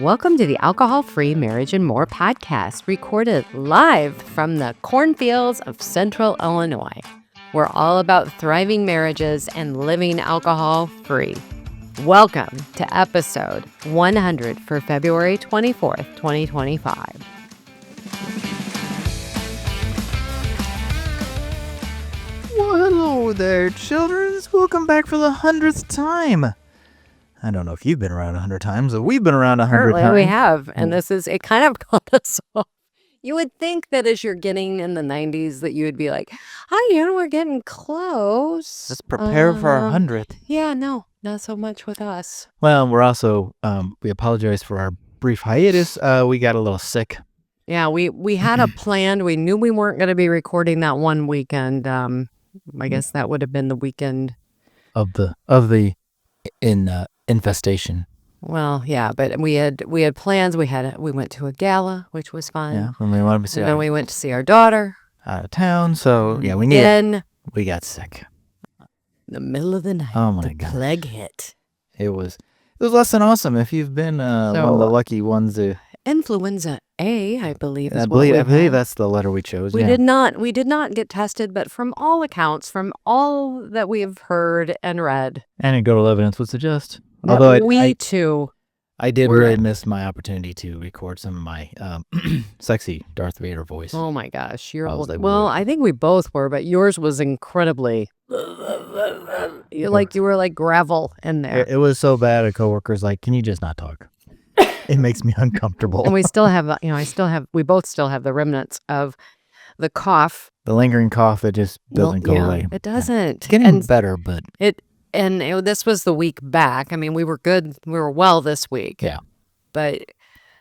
Welcome to the Alcohol-Free Marriage and More podcast, recorded live from the cornfields of Central Illinois. We're all about thriving marriages and living alcohol-free. Welcome to episode 100 for February 24th, 2025. Well, hello there, children. Welcome back for the 100th time. I don't know if you've been around 100 times, but we've been around 100 times. We have, and it kind of caught us off. You would think that as you're getting in the 90s that you would be like, we're getting close. Let's prepare for our 100th. Yeah, no, not so much with us. Well, we're also, we apologize for our brief hiatus. We got a little sick. Yeah, we had a plan. We knew we weren't going to be recording that one weekend. I guess that would have been the weekend of the infestation. Well, yeah, but we had plans. We went to a gala, which was fun. Yeah, when we wanted to see. And then we went to see our daughter out of town. So yeah, we got sick. In the middle of the night. Oh my God! The plague hit. It was less than awesome. If you've been one of the lucky ones to influenza A, I believe. I believe that's the letter we chose. We did not get tested, but from all accounts, from all that we have heard and read, anecdotal evidence would suggest. Although I did really miss my opportunity to record some of my sexy Darth Vader voice. Oh my gosh, I think we both were, but yours was incredibly you were like gravel in there. It was so bad. A coworker's like, "Can you just not talk?" It makes me uncomfortable. And we still have, we both still have the remnants of the cough, the lingering cough that just doesn't go away. It doesn't. It's getting better, but this was the week back. I mean, we were good. We were well this week. Yeah. But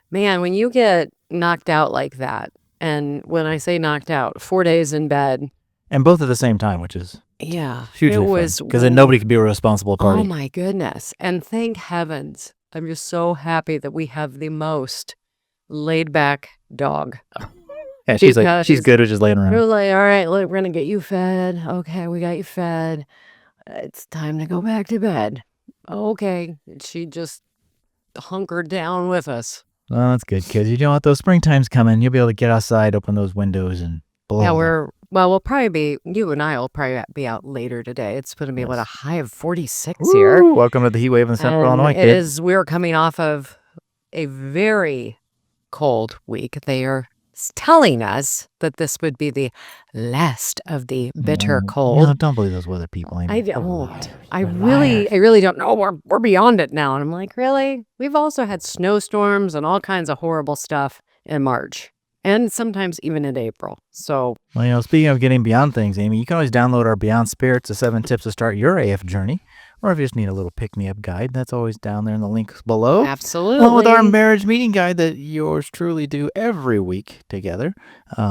man, when you get knocked out like that, and when I say knocked out, 4 days in bed. And both at the same time, which is hugely fun. Because then nobody could be a responsible party. Oh my goodness. And thank heavens, I'm just so happy that we have the most laid back dog. Yeah, she's good at just laying around. We're like, all right, look, we're going to get you fed. Okay, we got you fed. It's time to go back to bed. Okay. She just hunkered down with us. Well, that's good, kids. You know what? Those springtime's coming. You'll be able to get outside, open those windows, and blow. Yeah, we'll probably be, you and I will probably be out later today. It's going to be, a high of 46 here. Welcome to the heat wave in Central Illinois, kids. We're coming off of a very cold week. They are telling us that this would be the last of the bitter cold. Don't believe those weather people. I really don't know. We're beyond it now. And I'm like, really? We've also had snowstorms and all kinds of horrible stuff in March. And sometimes even in April. So, speaking of getting beyond things, Amy, you can always download our Beyond Spirits, the 7 tips to start your AF journey. Or if you just need a little pick-me-up guide, that's always down there in the links below. Absolutely. Along with our marriage meeting guide that yours truly do every week together. We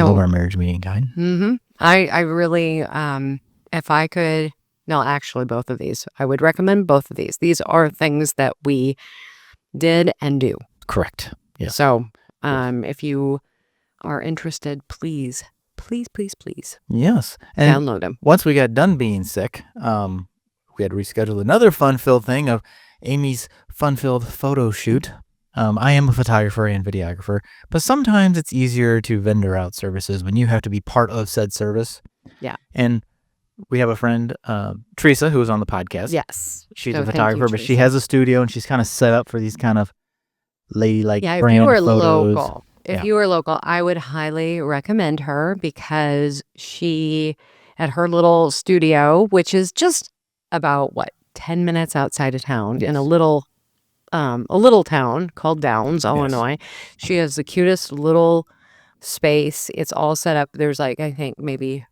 love our marriage meeting guide. Mm-hmm. I really, if I could, actually both of these. I would recommend both of these. These are things that we did and do. Correct. Yes. So, if you are interested, please. Yes. And download them. Once we got done being sick, we had to reschedule another fun-filled thing of Amy's fun-filled photo shoot. I am a photographer and videographer, but sometimes it's easier to vendor out services when you have to be part of said service. Yeah. And we have a friend, Teresa, who was on the podcast. Yes. She's a photographer, but she has a studio and she's kind of set up for these kind of ladylike brand photos. If you were local, I would highly recommend her because she, at her little studio, which is just about 10 minutes outside of town in a little town called Downs, Illinois. She has the cutest little space. It's all set up. There's I think maybe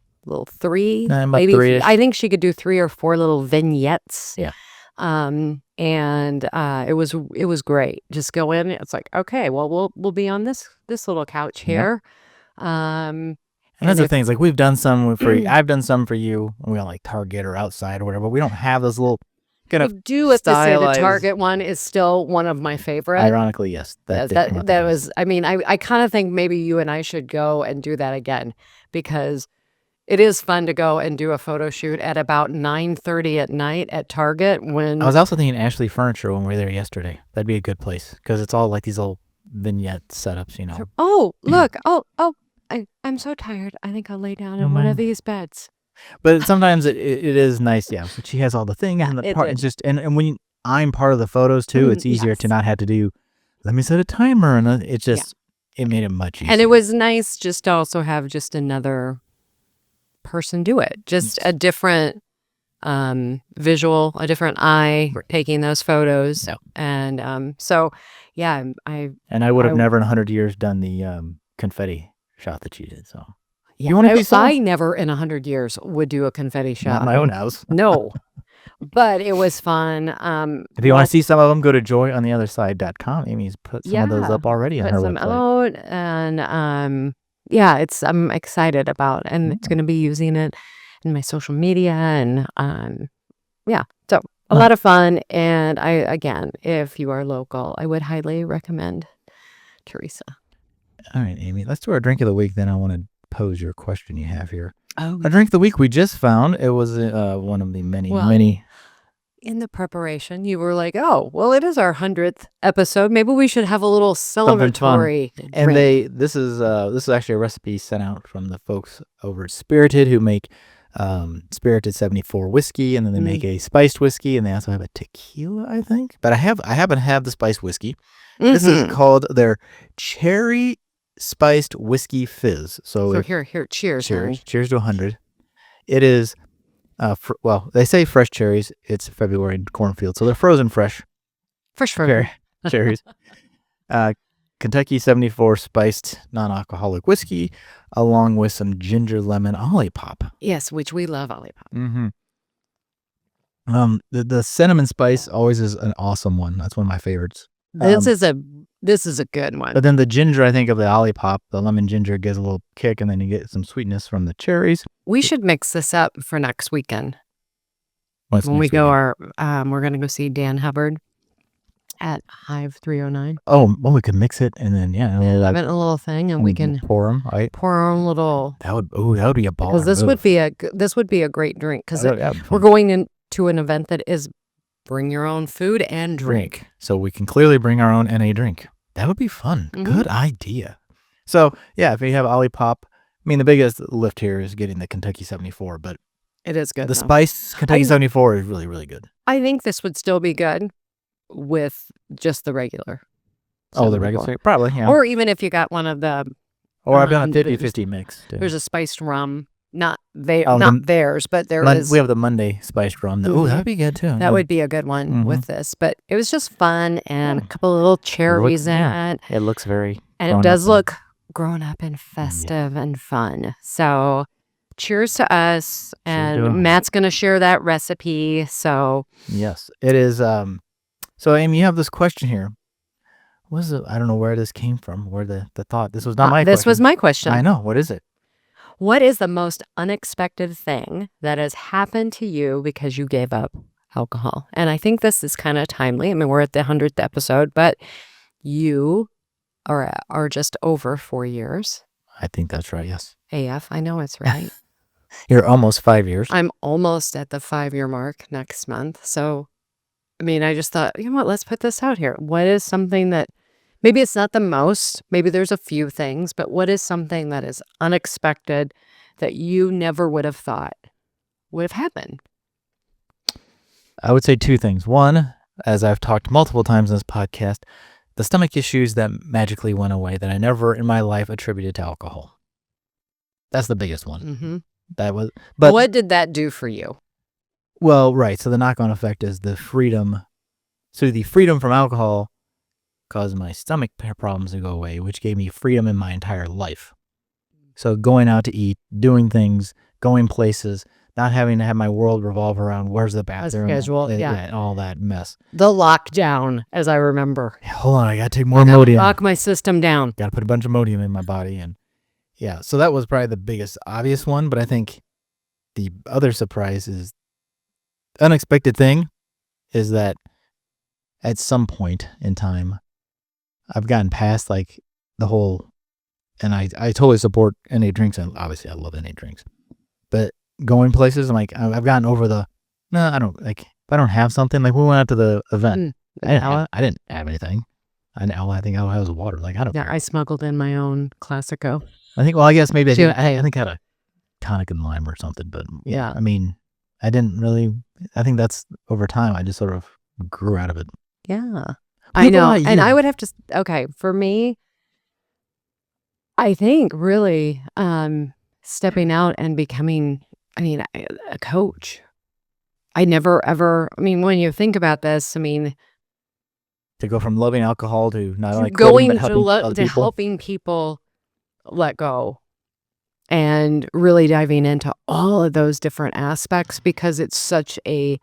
three. I think she could do 3 or 4 little vignettes. Yeah. And it was great. Just go in. It's like, okay, well, we'll be on this little couch here. And that's the thing. It's like we've done some for you. I've done some for you. We don't Target or outside or whatever. But we don't have those little kind of stylized. The Target one is still one of my favorite. Ironically, yes. That was. I mean, I kind of think maybe you and I should go and do that again because It is fun to go and do a photo shoot at about 9:30 at night at Target when I was also thinking Ashley Furniture when we were there yesterday. That'd be a good place because it's all like these little vignette setups, you know. Oh, look. I'm so tired. I think I'll lay down in one of these beds. But sometimes it is nice, yeah. But she has all the things and the part. It's just and when I'm part of the photos too, it's easier to not have to do. Let me set a timer, and it just it made it much easier. And it was nice just to also have just another person do it, just a different visual, a different eye taking those photos. And so yeah, I would have never in 100 years done the confetti shot that you did. So you want to I never in 100 years would do a confetti shot. Not in my own house. No. But it was fun. If you want to see some of them, go to joyontheotherside.com. Amy's put some of those up already on her website. Out and I'm excited about, and it's going to be using it in my social media, and so a lot of fun. And if you are local, I would highly recommend Teresa. All right, Amy, let's do our drink of the week. Then I want to pose your question you have here. Oh, a drink of the week we just found. It was one of the many. In the preparation, you were like, "Oh, well, it is our 100th episode. Maybe we should have a little celebratory." And this is actually a recipe sent out from the folks over at Spirited who make Spirited 74 whiskey, and then they make a spiced whiskey, and they also have a tequila, I think. But I happen to have the spiced whiskey. Mm-hmm. This is called their cherry spiced whiskey fizz. So here, cheers. Cheers to 100. It is, they say fresh cherries. It's February in cornfield, so they're frozen fresh. Fresh cherries. Kentucky 74 spiced non-alcoholic whiskey, along with some ginger lemon Olipop. Yes, which we love Olipop. Mm-hmm. The cinnamon spice always is an awesome one. That's one of my favorites. This is a good one. But then the ginger, I think, of the Olipop, the lemon ginger gives a little kick, and then you get some sweetness from the cherries. We should mix this up for next weekend. When we go, we're going to go see Dan Hubbard at Hive 309. Oh, well, we could mix it, and then have it in a little thing, and we can pour them. Right? Pour our own little. That would be a ball. Because this would be a great drink. Because we're going into an event that is bring your own food and drink. So we can clearly bring our own NA drink. That would be fun. Mm-hmm. Good idea. So, yeah, if you have Olipop, I mean, the biggest lift here is getting the Kentucky 74, but it is good. The spiced Kentucky 74 is really, really good. I think this would still be good with just the regular. Oh, the regular? Probably, yeah. Or even if you got one of the... Or I've done a 50-50 mix, too. There's a spiced rum. Not theirs, but there is. We have the Monday spiced rum. That would be good too. That would be a good one with this. But it was just fun and a couple of little cherries in it. It looks very. And it does look grown up and festive and fun. So cheers to us. And Matt's going to share that recipe. So. Yes, it is. So, Amy, you have this question here. What is it? I don't know where this came from, where the thought. This was not my question. This was my question. I know. What is it? What is the most unexpected thing that has happened to you because you gave up alcohol? And I think this is kind of timely. I mean, we're at the 100th episode, but you are just over 4 years. I think that's right, yes. AF, I know it's right. You're almost 5 years. I'm almost at the 5-year mark next month. So, I mean, I just thought, you know what, let's put this out here. What is something that... Maybe it's not the most, maybe there's a few things, but what is something that is unexpected that you never would have thought would have happened? I would say two things. One, as I've talked multiple times in this podcast, the stomach issues that magically went away that I never in my life attributed to alcohol. That's the biggest one. Mm-hmm. But what did that do for you? Well, right. So the knock-on effect is the freedom. So the freedom from alcohol caused my stomach problems to go away, which gave me freedom in my entire life. So going out to eat, doing things, going places, not having to have my world revolve around where's the bathroom, schedule, all that mess. The lockdown, as I remember. Hold on, I gotta take more Imodium. Lock my system down. Gotta put a bunch of Imodium in my body, and yeah. So that was probably the biggest obvious one. But I think the other surprise is unexpected thing is that at some point in time, I've gotten past like the whole, and I totally support NA drinks, and obviously I love NA drinks, But going places, I'm like, I've gotten over the, no, I don't, like, if I don't have something, like, we went out to the event. I didn't have anything. I think all I had was water. Like, I don't care. I smuggled in my own Classico. I think, well, I guess maybe I think I had a tonic and lime or something. But yeah, I mean, I didn't really, I think that's over time, I just sort of grew out of it. Yeah. I know. And I would have to, okay, for me, I think really stepping out and becoming, I mean, a coach. I never ever, I mean, when you think about this, I mean, to go from loving alcohol to not only going quitting, but helping other people. helping people let go and really diving into all of those different aspects, because it's such a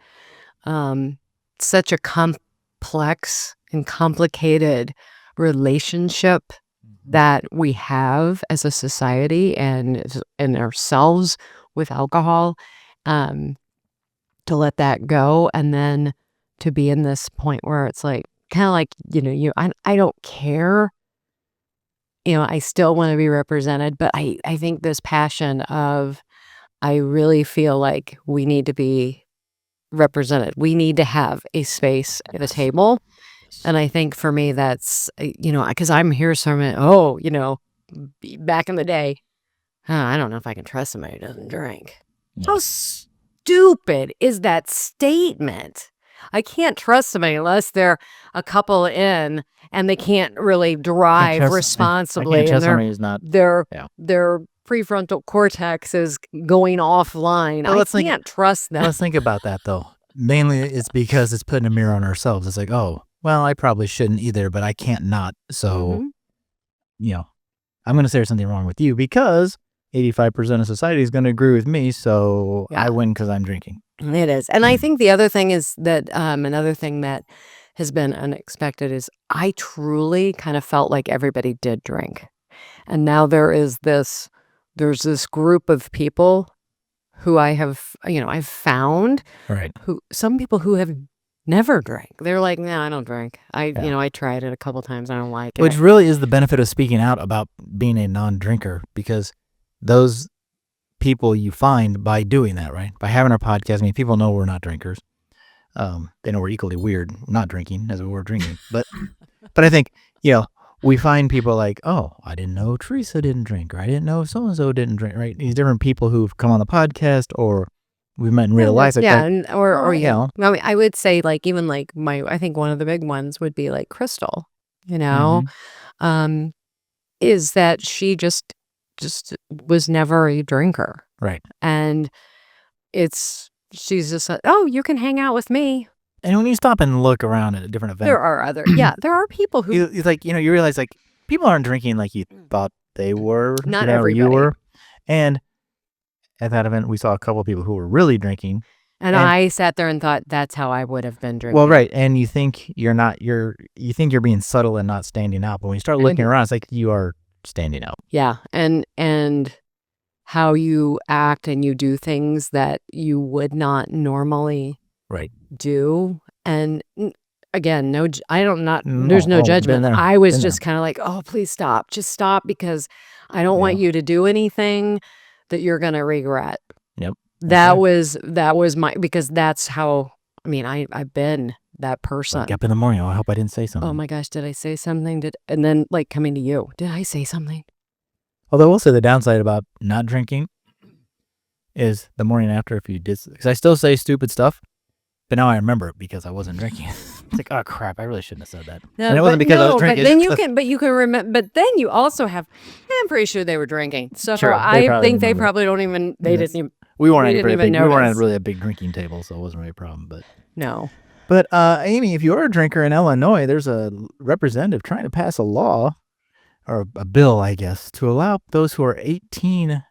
complex and complicated relationship that we have as a society and ourselves with alcohol, to let that go, and then to be in this point where it's like, kind of like, I don't care, I still want to be represented, but I think this passion of, I really feel like we need to be represented. We need to have a space at the table. And I think for me, that's, because I'm here, so back in the day, I don't know if I can trust somebody who doesn't drink. Yeah. How stupid is that statement? I can't trust somebody unless they're a couple in and they can't really drive responsibly. I can't trust somebody who's not. Their prefrontal cortex is going offline. Well, I can't trust them. Let's think about that, though. Mainly it's because it's putting a mirror on ourselves. It's like, oh, well, I probably shouldn't either, but I can't not. So, I'm going to say there's something wrong with you because 85% of society is going to agree with me. So I win because I'm drinking. It is. And I think the other thing is that another thing that has been unexpected is I truly kind of felt like everybody did drink. And now there's this group of people who I have, I've found, right, some people who have never drank. They're like, no, I don't drink. I tried it a couple times. I don't like it. Which really is the benefit of speaking out about being a non-drinker, because those people you find by doing that, right? By having our podcast, I mean, people know we're not drinkers. They know we're equally weird not drinking as we're drinking. But I think, we find people like, oh, I didn't know Teresa didn't drink, or I didn't know so-and-so didn't drink, right? These different people who've come on the podcast or we've met in real life. Yeah, I mean, I would say even I think one of the big ones would be like Crystal, is that she just was never a drinker. Right. And she's just like, oh, you can hang out with me. And when you stop and look around at a different event, there are people who you realize like people aren't drinking like you thought they were. Not everybody. You were. And at that event, we saw a couple of people who were really drinking. And I sat there and thought, that's how I would have been drinking. Well, right. And you think you're being subtle and not standing out. But when you start looking around, it's like you are standing out. Yeah. And how you act and you do things that you would not normally do. And again, there's no judgment. I was just kind of like, oh, please stop. Just stop, because I don't want you to do anything that you're going to regret. Yep. That was because that's how, I mean, I've been that person. Wake up in the morning. I hope I didn't say something. Oh my gosh, did I say something? And then coming to you, did I say something? Although I will say the downside about not drinking is the morning after, if you did, because I still say stupid stuff, but now I remember it because I wasn't drinking. It's like, oh crap, I really shouldn't have said that. No, and it wasn't because I was drinking. But you can remember. But then you also have. I'm pretty sure they were drinking. So sure, I think they probably don't even. They didn't even. We weren't at really a big drinking table, so it wasn't really a problem. But no. But Amy, if you're a drinker in Illinois, there's a representative trying to pass a law, or a bill, I guess, to allow those who are 18,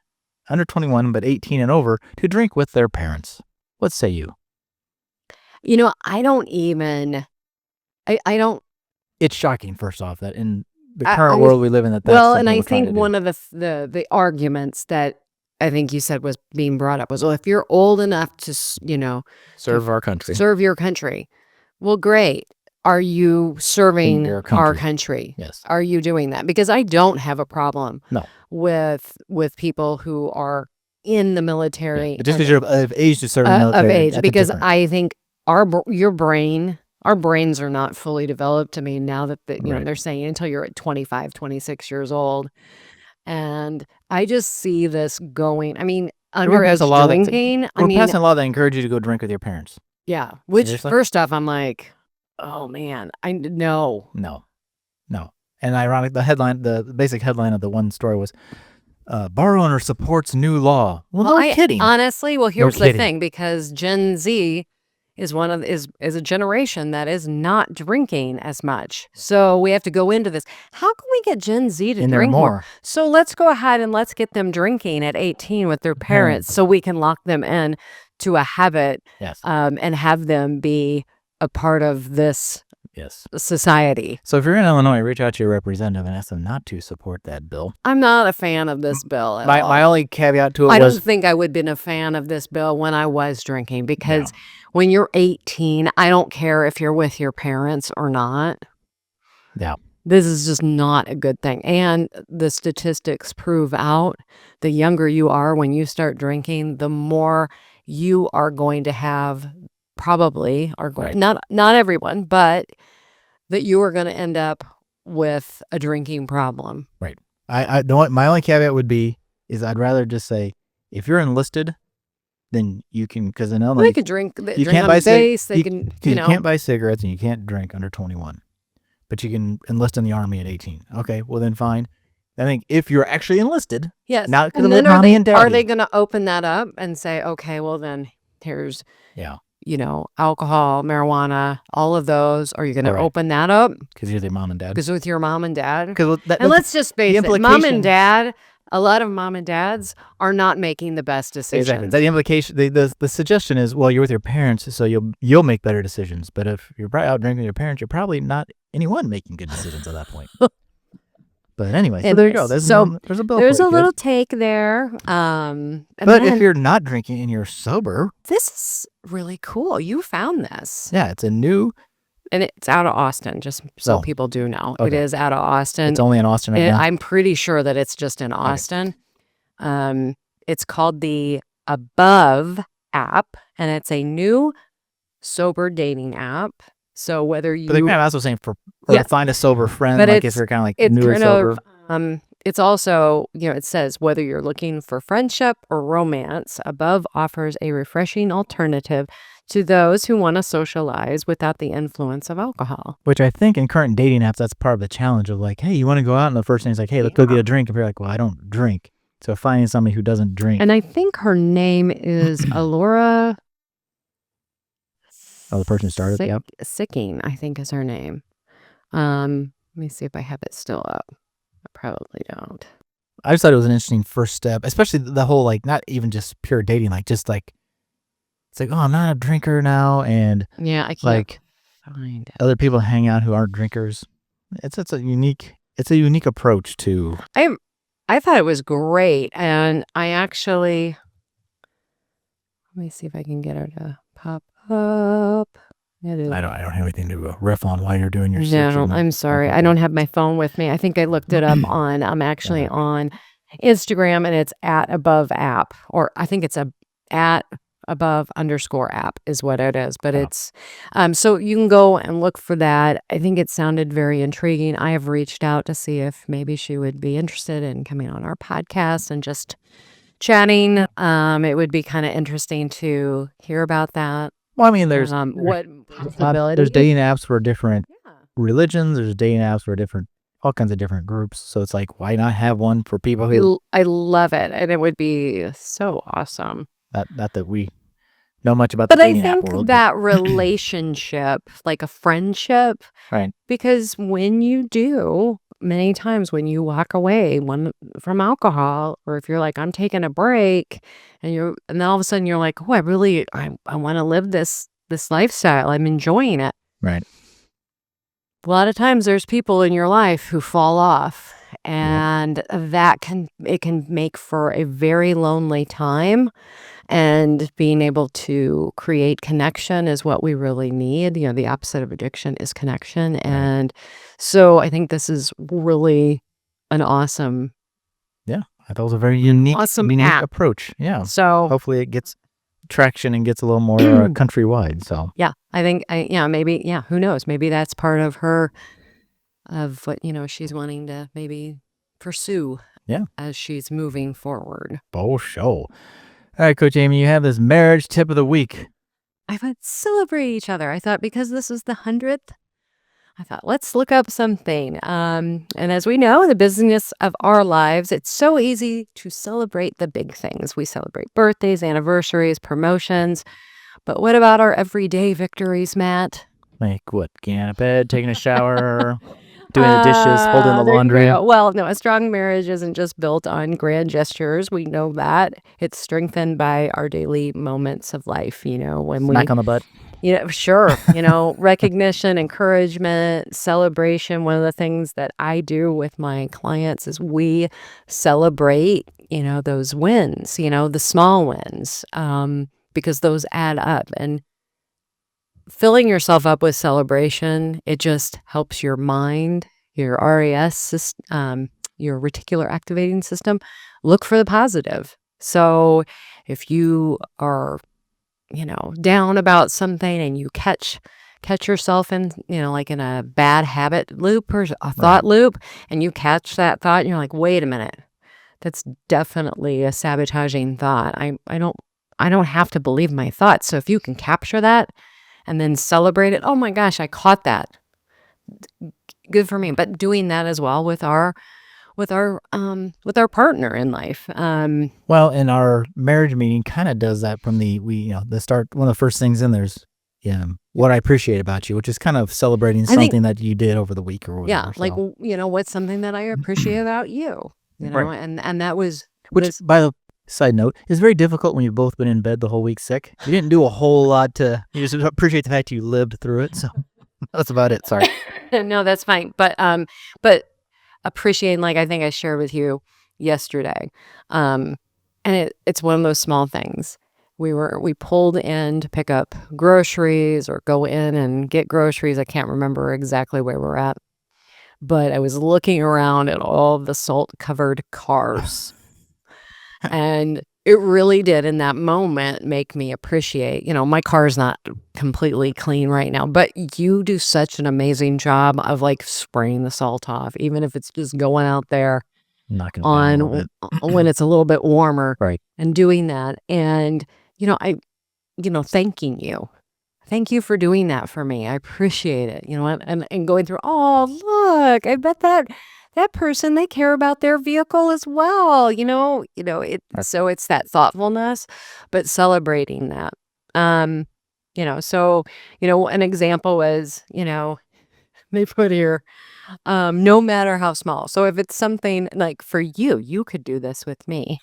under 21, but 18 and over, to drink with their parents. What say you? I don't even. I don't. It's shocking, first off, that in the current world we live in, that's well, and I think one of the arguments that I think you said was being brought up was, well, if you're old enough to, serve our country, serve your country, well, great. Are you serving our country? Yes. Are you doing that? Because I don't have a problem no. with people who are in the military. Just because you're of age to serve in the military. Of age, that's because different. I think our brains are not fully developed. I mean, now that you know, they're saying until you're at 25, 26 years old. And I just see this going, I mean, underage drinking. We're passing a law that encourages you to go drink with your parents. Yeah. Which, Seriously? first off, I'm like, oh man, no. And ironic, the basic headline of the one story was, bar owner supports new law. Well, no kidding. Honestly, well, here's the thing, because Gen Z is is a generation that is not drinking as much. So we have to go into this. How can we get Gen Z to drink more? So let's go ahead and let's get them drinking at 18 with their parents, so we can lock them in to a habit. Yes. And have them be a part of this society. So if you're in Illinois, reach out to your representative and ask them not to support that bill. I'm not a fan of this bill at all. My only caveat to it I don't think I would have been a fan of this bill when I was drinking, because when you're 18, I don't care if you're with your parents or not. Yeah. This is just not a good thing. And the statistics prove out, the younger you are when you start drinking, the more you are going to have not everyone, but that you are going to end up with a drinking problem. Right. My only caveat would be is I'd rather just say, if you're enlisted, then you can, because in Illinois, they could drink. You can't buy you can't buy cigarettes and you can't drink under 21, but you can enlist in the Army at 18. Okay, well then fine. I think if you're actually enlisted, yes, not because of mommy and daddy. Are they going to open that up and say, okay, well then here's alcohol, marijuana, all of those? Are you going to open that up? Because you're their mom and dad. Because with your mom and dad. And let's just face it, mom and dad. A lot of mom and dads are not making the best decisions. Exactly. The implication, the suggestion is, well, you're with your parents, so you'll make better decisions. But if you're out drinking with your parents, you're probably not anyone making good decisions at that point. But anyway, so there you go. There's a bill. There's a little take there. But if you're not drinking and you're sober, this is really cool. You found this. Yeah, it's a new. And it's out of Austin, just so people do know. Okay. It is out of Austin. It's only in Austin right now? I'm pretty sure that it's just in Austin. Okay. It's called the Above app, and it's a new sober dating app. So whether you... But they're kind of also saying to find a sober friend, but like if you're kind of like new or sober. It's also, it says whether you're looking for friendship or romance, Above offers a refreshing alternative to those who want to socialize without the influence of alcohol. Which I think in current dating apps, that's part of the challenge of like, hey, you want to go out? And the first thing is like, hey, let's go get a drink. If you're like, well, I don't drink. So finding somebody who doesn't drink. And I think her name is Alora. Oh, the person who started it? Yep. Sicking, I think is her name. Let me see if I have it still up. I probably don't. I just thought it was an interesting first step, especially the whole, like, not even just pure dating, like, just like, it's like, oh, I'm not a drinker now, and I can't find it. Other people hang out who aren't drinkers. It's a unique approach to. I thought it was great, and I actually, let me see if I can get her to pop up. I don't have anything to riff on while you're doing your No, I'm sorry. I don't have my phone with me. I think I looked it up I'm actually on Instagram, and it's at Above app, or I think it's at Above_app is what it is, but it's so you can go and look for that. I think it sounded very intriguing. I have reached out to see if maybe she would be interested in coming on our podcast and just chatting. It would be kind of interesting to hear about that. Well, I mean, there's there's dating apps for different religions. There's dating apps for all kinds of different groups. So it's like, why not have one for people who? I love it, and it would be so awesome. Not that we know much about the dating app world. But I think that relationship, like a friendship, right? Because when you do, many times when you walk away from alcohol, or if you're like, I'm taking a break, and then all of a sudden you're like, oh, I want to live this lifestyle. I'm enjoying it. Right. A lot of times there's people in your life who fall off, and that can make for a very lonely time. And being able to create connection is what we really need. The opposite of addiction is connection. Right. And so I think this is really an awesome I thought it was a very unique awesome app. approach. Yeah. So Hopefully it gets traction and gets a little more countrywide. So yeah, I think maybe who knows? Maybe that's part of her of what she's wanting to maybe pursue. Yeah. As she's moving forward. Oh, show. All right, Coach Amy, you have this marriage tip of the week. I would celebrate each other. I thought because this was the 100th, I thought, let's look up something. And as we know, the business of our lives, it's so easy to celebrate the big things. We celebrate birthdays, anniversaries, promotions. But what about our everyday victories, Matt? Like what? Getting out of bed, taking a shower, doing the dishes, folding the laundry. Well, no, a strong marriage isn't just built on grand gestures. We know that. It's strengthened by our daily moments of life, when Smack on the butt. Sure. Recognition, encouragement, celebration. One of the things that I do with my clients is we celebrate, those wins, the small wins, because those add up. And filling yourself up with celebration, it just helps your mind, your RAS system, your reticular activating system, look for the positive. So if you are down about something and you catch yourself in, like in a bad habit loop or a thought loop, and you catch that thought and you're like, wait a minute, that's definitely a sabotaging thought. I don't have to believe my thoughts. So if you can capture that and then celebrate it, oh my gosh, I caught that. Good for me. But doing that as well with our partner in life. Well, in our marriage meeting kind of does that from the start. One of the first things in there's what I appreciate about you, which is kind of celebrating something that you did over the week or whatever. Yeah, so. What's something that I appreciate about you, right. and that was by the side note, is very difficult when you've both been in bed the whole week sick. You didn't do a whole lot you just appreciate the fact you lived through it. So that's about it. Sorry. No, that's fine. But appreciating, like I think I shared with you yesterday, and it's one of those small things. We pulled in to pick up groceries or go in and get groceries. I can't remember exactly where we're at, but I was looking around at all the salt-covered cars. And it really did in that moment make me appreciate, my car's not completely clean right now, but you do such an amazing job of like spraying the salt off, even if it's just going out there on when it's a little bit warmer, right? And doing that. And, thanking you. Thank you for doing that for me. I appreciate it. And going through, oh, look, I bet that person, they care about their vehicle as well. So it's that thoughtfulness, but celebrating that. So, an example was, they put here, no matter how small. So if it's something like for you could do this with me.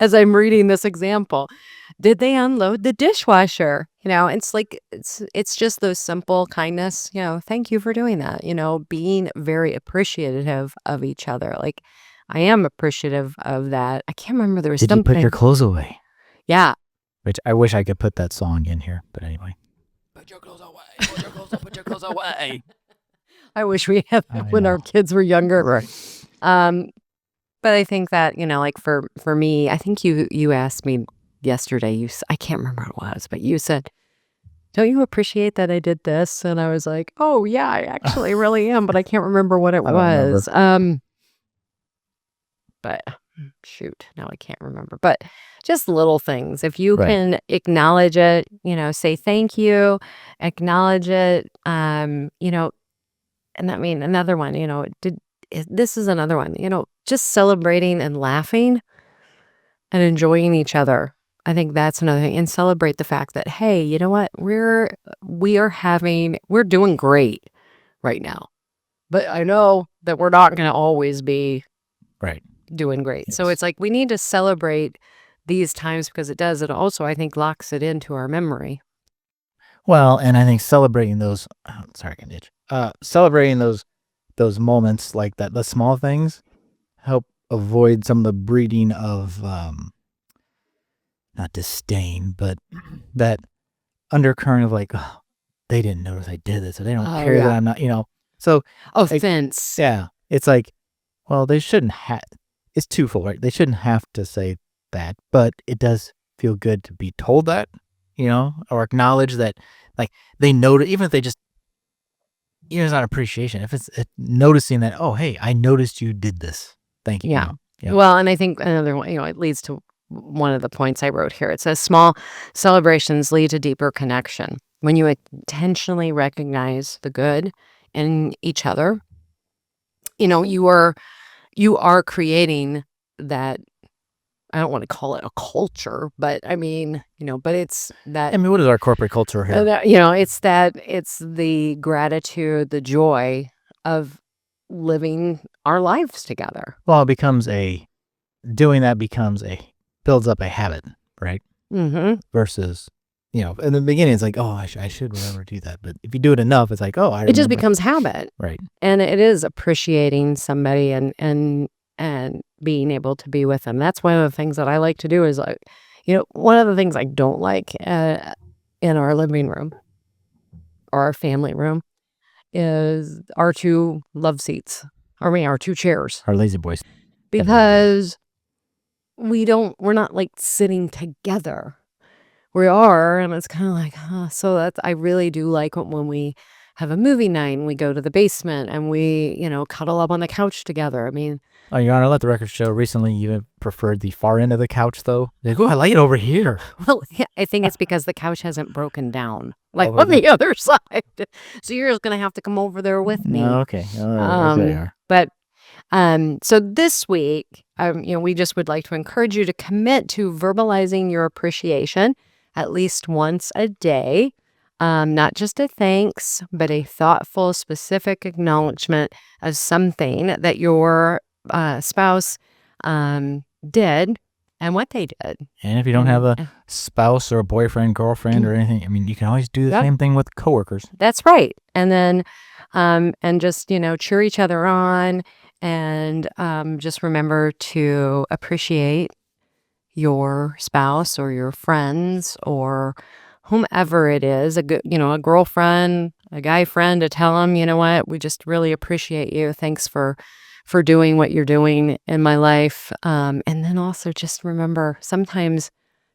As I'm reading this example, did they unload the dishwasher? It's like, it's just those simple kindness, thank you for doing that, being very appreciative of each other. Like I am appreciative of that. I can't remember, there was something. Did you put your clothes away? Yeah. Which I wish I could put that song in here, but anyway. Put your clothes away, put your clothes away. I wish we had when our kids were younger. Right. But I think that, like for me, I think you asked me yesterday, I can't remember what it was, but you said, don't you appreciate that I did this? And I was like, oh yeah, I actually really am, but I can't remember what it was. But shoot, now I can't remember. But just little things. If you can acknowledge it, say thank you, acknowledge it, and I mean, another one, this is another one, just celebrating and laughing and enjoying each other. I think that's another thing. And celebrate the fact that, hey, you know what? We're doing great right now. But I know that we're not going to always be doing great. Yes. So it's like we need to celebrate these times because it also, I think, locks it into our memory. Well, and I think celebrating those, celebrating those moments like that, the small things, help avoid some of the breeding of, not disdain, but that undercurrent of like, oh, they didn't notice I did this, or they don't care that I'm not, so. Offense. It's like, well, they shouldn't have. it's twofold, right? They shouldn't have to say that, but it does feel good to be told that, or acknowledge that, like, they notice, even if they just, it's not appreciation. If it's noticing that, oh, hey, I noticed you did this. Thank you. Yeah. Yeah. Well, and I think another one, it leads to one of the points I wrote here. It says small celebrations lead to deeper connection. When you intentionally recognize the good in each other, you are creating that. I don't want to call it a culture, but I mean, but it's that. I mean, what is our corporate culture here? It's the gratitude, the joy of living our lives together. Well, doing that builds up a habit, right? Mm-hmm. Versus, in the beginning, it's like, oh, I should remember to do that. But if you do it enough, it's like, oh, it just becomes habit. Right. And it is appreciating somebody and being able to be with them. That's one of the things that I like to do is one of the things I don't like in our living room or our family room is our two love seats. Our two chairs. Our lazy boys. Because we're not like sitting together. We are, and it's kind of like, so I really do like when we have a movie night and we go to the basement and we, cuddle up on the couch together. I mean, oh, Your Honor, let the record show recently you preferred the far end of the couch, though. Like, oh, I like it over here. Well, yeah, I think it's because the couch hasn't broken down, like on the other side. So you're just going to have to come over there with me. Okay. Okay. But so this week, we just would like to encourage you to commit to verbalizing your appreciation at least once a day. Not just a thanks, but a thoughtful, specific acknowledgement of something that your spouse did and what they did. And if you don't have a spouse or a boyfriend, girlfriend, or anything, I mean, you can always do the same thing with coworkers. That's right. And then, and just, cheer each other on and just remember to appreciate your spouse or your friends or whomever it is, a girlfriend, a guy friend, to tell them, you know what, we just really appreciate you. Thanks for doing what you're doing in my life. And then also just remember, sometimes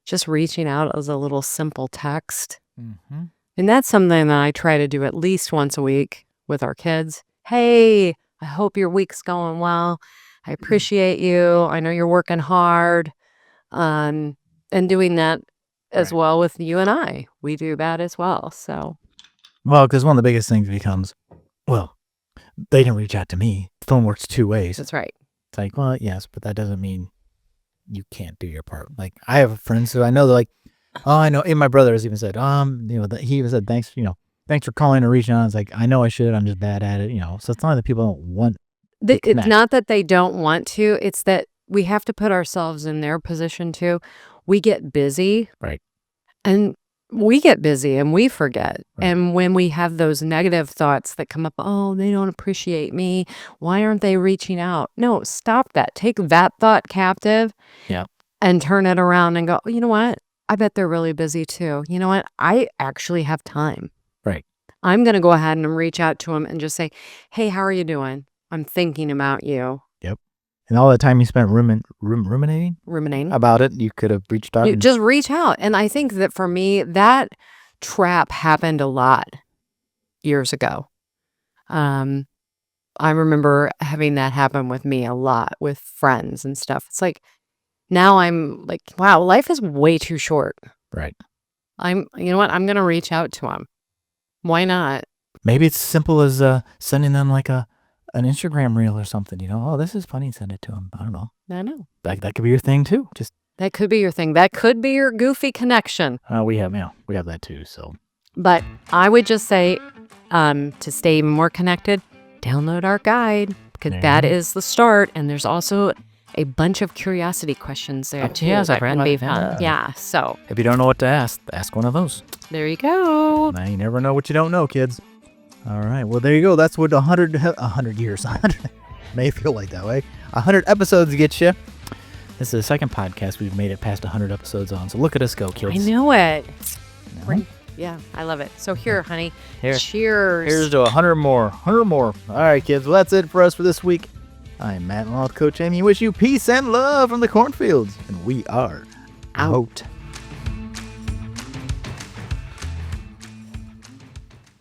just reaching out as a little simple text. Mm-hmm. And that's something that I try to do at least once a week with our kids. Hey, I hope your week's going well. I appreciate you. I know you're working hard. And doing that as well with you and I. We do that as well. So, well, because one of the biggest things becomes, well, they didn't reach out to me. The phone works two ways. That's right. It's like, well, yes, but that doesn't mean you can't do your part. Like, I have friends who I know, they're like, oh, I know. And my brother has even said, he even said, thanks for calling or reaching out. It's like, I know I should. I'm just bad at it. So it's not that people don't want. It's not that they don't want to. It's that we have to put ourselves in their position too. We get busy. Right. And we get busy and we forget. Right. And when we have those negative thoughts that come up, oh, they don't appreciate me. Why aren't they reaching out? No, stop that. Take that thought captive. Yeah. And turn it around and go, you know what? I bet they're really busy too. You know what? I actually have time. Right. I'm going to go ahead and reach out to them and just say, hey, how are you doing? I'm thinking about you. Yep. And all the time you spent ruminating about it, you could have reached out. Just reach out. And I think that for me, that trap happened a lot years ago. I remember having that happen with me a lot with friends and stuff. It's like, now I'm like, wow, life is way too short. Right. You know what? I'm going to reach out to them. Why not? Maybe it's simple as sending them like an Instagram reel or something, oh, this is funny, send it to them. I don't know. I know. That could be your thing too. That could be your thing. That could be your goofy connection. We have that too, so. But I would just say, to stay more connected, download our guide, because that is the start. And there's also a bunch of curiosity questions there too. Yes, that can be fun. Yeah, so. If you don't know what to ask one of those. There you go. Now you never know what you don't know, kids. All right, well, there you go. That's what 100 years, 100 may feel like that way. 100 episodes get you. This is the second podcast we've made it past 100 episodes on, so look at us go, kids. I know it. Yeah, I love it. So here, honey, cheers. Here's to 100 more. 100 more. All right, kids, well, that's it for us for this week. I'm Matt, along with Coach Amy. Wish you peace and love from the cornfields. And we are out.